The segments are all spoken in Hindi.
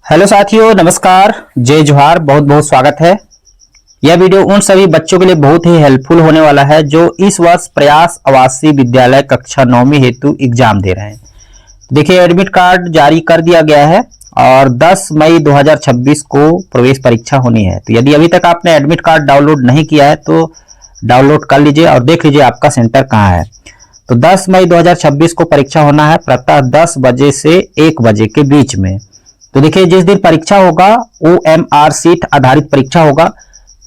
हेलो साथियों, नमस्कार, जय जोहार। बहुत बहुत स्वागत है। यह वीडियो उन सभी बच्चों के लिए बहुत ही हेल्पफुल होने वाला है जो इस वर्ष प्रयास आवासीय विद्यालय कक्षा 9वीं हेतु एग्जाम दे रहे हैं। देखिए, एडमिट कार्ड जारी कर दिया गया है और 10 मई 2026 को प्रवेश परीक्षा होनी है। तो यदि अभी तक आपने एडमिट कार्ड डाउनलोड नहीं किया है तो डाउनलोड कर लीजिए और देख लीजिए आपका सेंटर कहाँ है। तो 10 मई 2026 को परीक्षा होना है प्रातः 10 बजे से 1 बजे के बीच में। तो देखिए, जिस दिन परीक्षा होगा OMR सीट आधारित परीक्षा होगा।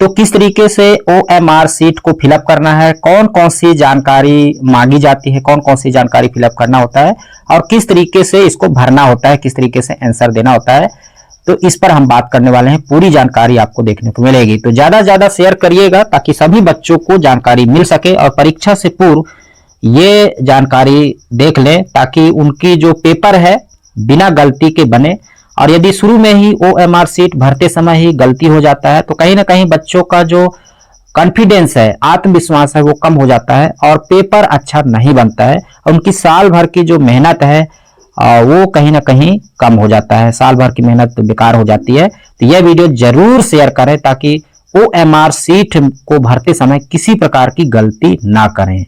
तो किस तरीके से OMR सीट को फिलअप करना है, कौन कौन सी जानकारी मांगी जाती है, कौन कौन सी जानकारी फिलअप करना होता है और किस तरीके से इसको भरना होता है, किस तरीके से आंसर देना होता है, तो इस पर हम बात करने वाले हैं। पूरी जानकारी आपको देखने को मिलेगी। तो ज्यादा से ज्यादा शेयर करिएगा ताकि सभी बच्चों को जानकारी मिल सके और परीक्षा से पूर्व ये जानकारी देख लें ताकि उनकी जो पेपर है बिना गलती के बने। और यदि शुरू में ही OMR सीट भरते समय ही गलती हो जाता है तो कहीं ना कहीं बच्चों का जो कॉन्फिडेंस है, आत्मविश्वास है, वो कम हो जाता है और पेपर अच्छा नहीं बनता है। उनकी साल भर की जो मेहनत है वो कहीं ना कहीं कम हो जाता है, साल भर की मेहनत बेकार हो जाती है। तो यह वीडियो जरूर शेयर करें ताकि OMR सीट को भरते समय किसी प्रकार की गलती ना करें।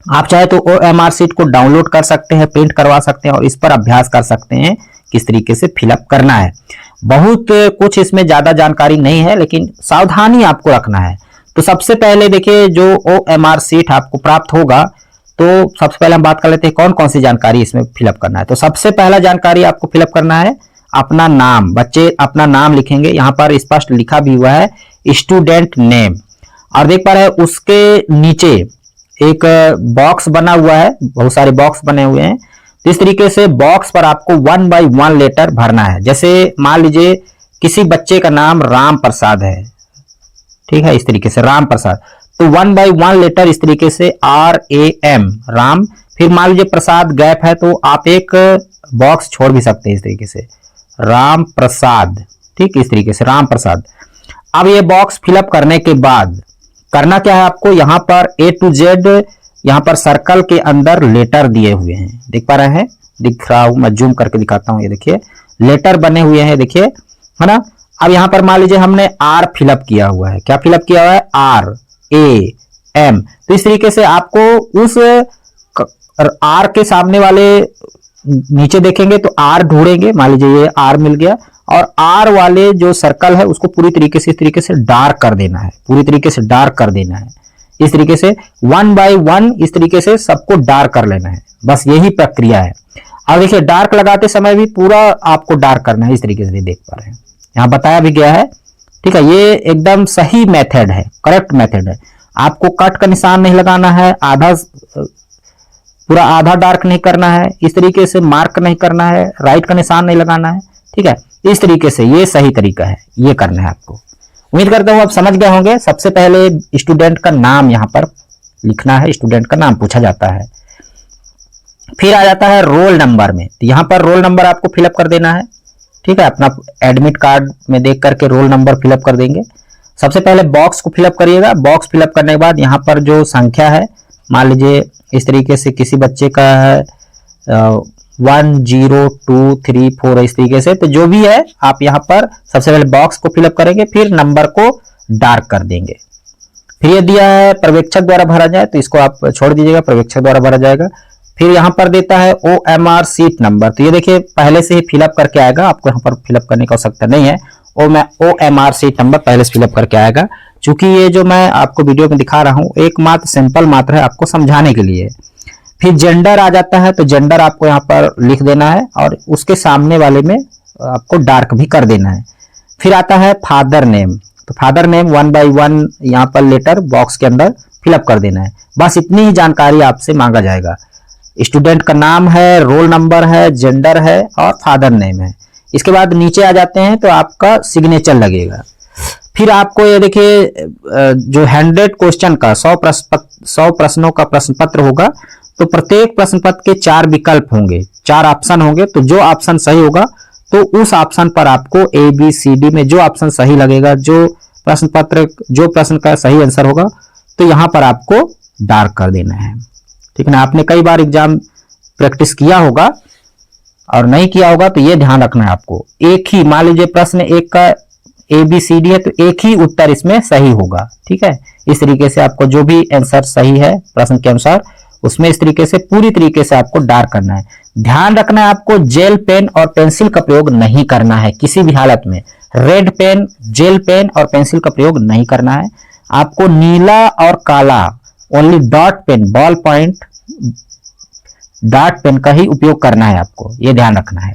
आप चाहे तो OMR सीट को डाउनलोड कर सकते हैं, प्रिंट करवा सकते हैं और इस पर अभ्यास कर सकते हैं किस तरीके से फिलअप करना है। बहुत कुछ इसमें ज्यादा जानकारी नहीं है लेकिन सावधानी आपको रखना है। तो सबसे पहले देखिए, जो OMR सीट आपको प्राप्त होगा तो सबसे पहले हम बात कर लेते हैं कौन कौन सी जानकारी इसमें फिलअप करना है। तो सबसे पहला जानकारी आपको फिलअप करना है अपना नाम। बच्चे अपना नाम लिखेंगे, यहाँ पर स्पष्ट लिखा भी हुआ है स्टूडेंट नेम। और देख पा रहे हैं उसके नीचे एक बॉक्स बना हुआ है, बहुत सारे बॉक्स बने हुए हैं। तो इस तरीके से बॉक्स पर आपको 1 बाय 1 लेटर भरना है। जैसे मान लीजिए किसी बच्चे का नाम राम प्रसाद है, ठीक है, इस तरीके से राम प्रसाद। तो 1 बाय 1 लेटर इस तरीके से RAM राम। फिर मान लीजिए प्रसाद गैप है तो आप एक बॉक्स छोड़ भी सकते हैं, इस तरीके से राम प्रसाद, ठीक, इस तरीके से राम प्रसाद। अब ये बॉक्स फिलअप करने के बाद करना क्या है आपको, यहां पर A to Z यहां पर सर्कल के अंदर लेटर दिए हुए हैं, देख पा रहे हैं, दिख रहा हूं, मैं जूम करके दिखाता हूं। ये देखिए लेटर बने हुए हैं, देखिए, है ना। अब यहां पर मान लीजिए हमने R फिलअप किया हुआ है। क्या फिलअप किया हुआ है? RAM। तो इस तरीके से आपको उस R के सामने वाले नीचे देखेंगे तो R ढूंढेंगे, मान लीजिए ये R मिल गया और R वाले जो सर्कल है उसको पूरी तरीके से इस तरीके से डार्क कर देना है, पूरी तरीके से डार्क कर देना है। इस तरीके से 1 बाय 1 इस तरीके से सबको डार्क कर लेना है, बस यही प्रक्रिया है। अब देखिए डार्क लगाते समय भी पूरा आपको डार्क करना है, इस तरीके से देख पा रहे हैं, यहाँ बताया भी गया है, ठीक है। ये एकदम सही मेथड है, करेक्ट मेथड है। आपको कट का निशान नहीं लगाना है, आधा पूरा आधा डार्क नहीं करना है, इस तरीके से मार्क नहीं करना है, राइट का निशान नहीं लगाना है, ठीक है। इस तरीके से ये सही तरीका है, ये करना है आपको। उम्मीद करता हूं आप समझ गए होंगे। सबसे पहले स्टूडेंट का नाम यहां पर लिखना है, स्टूडेंट का नाम पूछा जाता है। फिर आ जाता है रोल नंबर में, तो यहां पर रोल नंबर आपको फिलअप कर देना है, ठीक है। अपना एडमिट कार्ड में देख करके रोल नंबर फिलअप कर देंगे। सबसे पहले बॉक्स को फिलअप करिएगा। बॉक्स फिलअप करने के बाद यहाँ पर जो संख्या है, मान लीजिए इस तरीके से किसी बच्चे का है 1 0 2 3 4 इस तरीके से, तो जो भी है आप यहाँ पर सबसे पहले बॉक्स को फिलअप करेंगे, फिर नंबर को डार्क कर देंगे। फिर ये दिया है पर्यवेक्षक द्वारा भरा जाए, तो इसको आप छोड़ दीजिएगा, पर्यवेक्षक द्वारा भरा जाएगा। फिर यहाँ पर देता है OMR सीट नंबर, तो ये देखिए पहले से ही फिलअप करके आएगा, आपको यहाँ पर फिलअप करने की आवश्यकता नहीं है। OMR सीट नंबर पहले से फिलअप करके आएगा। चूंकि ये जो मैं आपको वीडियो में दिखा रहा हूँ एकमात्र सिंपल मात्र है आपको समझाने के लिए। फिर जेंडर आ जाता है, तो जेंडर आपको यहाँ पर लिख देना है और उसके सामने वाले में आपको डार्क भी कर देना है। फिर आता है फादर नेम, तो फादर नेम 1 बाय 1 यहाँ पर लेटर बॉक्स के अंदर फिलअप कर देना है। बस इतनी ही जानकारी आपसे मांगा जाएगा। स्टूडेंट का नाम है, रोल नंबर है, जेंडर है और फादर नेम है। इसके बाद नीचे आ जाते हैं तो आपका सिग्नेचर लगेगा। फिर आपको ये देखिए जो 100 क्वेश्चन का 100 प्रश्नों का प्रश्न पत्र होगा, तो प्रत्येक प्रश्न पत्र के 4 विकल्प होंगे, 4 ऑप्शन होंगे। तो जो ऑप्शन सही होगा तो उस ऑप्शन पर आपको ABCD में जो ऑप्शन सही लगेगा, जो प्रश्न पत्र जो प्रश्न का सही आंसर होगा, तो यहां पर आपको डार्क कर देना है, ठीक है ना। आपने कई बार एग्जाम प्रैक्टिस किया होगा और नहीं किया होगा तो ये ध्यान रखना है आपको। एक ही, मान लीजिए प्रश्न एक का ABCD है तो एक ही उत्तर इसमें सही होगा, ठीक है। इस तरीके से आपको जो भी आंसर सही है प्रश्न के अनुसार उसमें इस तरीके से पूरी तरीके से आपको डार्क करना है। ध्यान रखना है आपको जेल पेन और पेंसिल का प्रयोग नहीं करना है किसी भी हालत में। रेड पेन, जेल पेन और पेंसिल का प्रयोग नहीं करना है। आपको नीला और काला, only dot pen, ball point dot pen का ही उपयोग करना है आपको, ये ध्यान रखना है।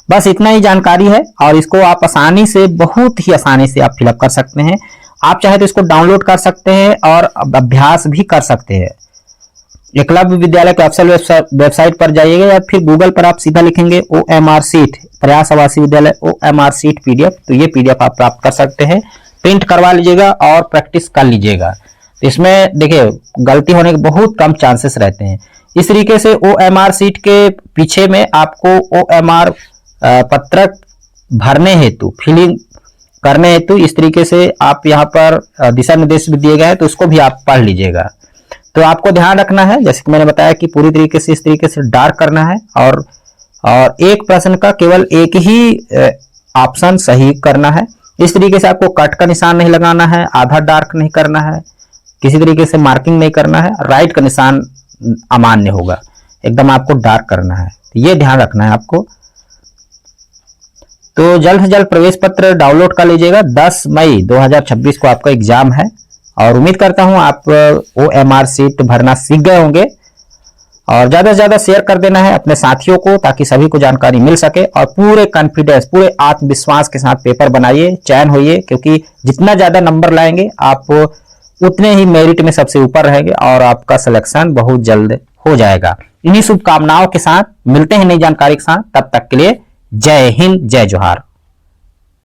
बस इतना ही जानकारी है और इसको आप आसानी से, बहुत ही आसानी से आप फिलअप कर सकते हैं। आप चाहे तो इसको डाउनलोड कर सकते हैं और अभ्यास भी कर सकते हैं। एकलव्य विद्यालय के ऑफिशियल वेबसाइट पर जाइएगा या फिर गूगल पर आप सीधा लिखेंगे OMR सीट, प्रयास आवासीय विद्यालय OMR सीट PDF, तो ये PDF आप प्राप्त कर सकते हैं। प्रिंट करवा लीजिएगा और प्रैक्टिस कर लीजिएगा। तो इसमें देखिए गलती होने के बहुत कम चांसेस रहते हैं। इस तरीके से OMR सीट के पीछे में आपको OMR पत्रक भरने हेतु, फिलिंग करने हेतु इस तरीके से आप यहाँ पर दिशा निर्देश भी दिए गए हैं, तो उसको भी आप पढ़ लीजिएगा। तो आपको ध्यान रखना है, जैसे कि मैंने बताया कि पूरी तरीके से इस तरीके से डार्क करना है और एक प्रश्न का केवल एक ही ऑप्शन सही करना है। इस तरीके से आपको कट का निशान नहीं लगाना है, आधा डार्क नहीं करना है, किसी तरीके से मार्किंग नहीं करना है, राइट का निशान अमान्य होगा, एकदम आपको डार्क करना है। ये ध्यान रखना है आपको। तो जल्द से जल्द प्रवेश पत्र डाउनलोड कर लीजिएगा। 10 मई 2026 को आपका एग्जाम है और उम्मीद करता हूं आप OMR सीट भरना सीख गए होंगे। और ज्यादा से ज्यादा शेयर कर देना है अपने साथियों को ताकि सभी को जानकारी मिल सके और पूरे कॉन्फिडेंस, पूरे आत्मविश्वास के साथ पेपर बनाइए, चयन होइए, क्योंकि जितना ज्यादा नंबर लाएंगे आप उतने ही मेरिट में सबसे ऊपर रहेंगे और आपका सिलेक्शन बहुत जल्द हो जाएगा। इन्हीं शुभकामनाओं के साथ मिलते हैं नई जानकारी के साथ, तब तक के लिए जय हिंद, जय जोहार।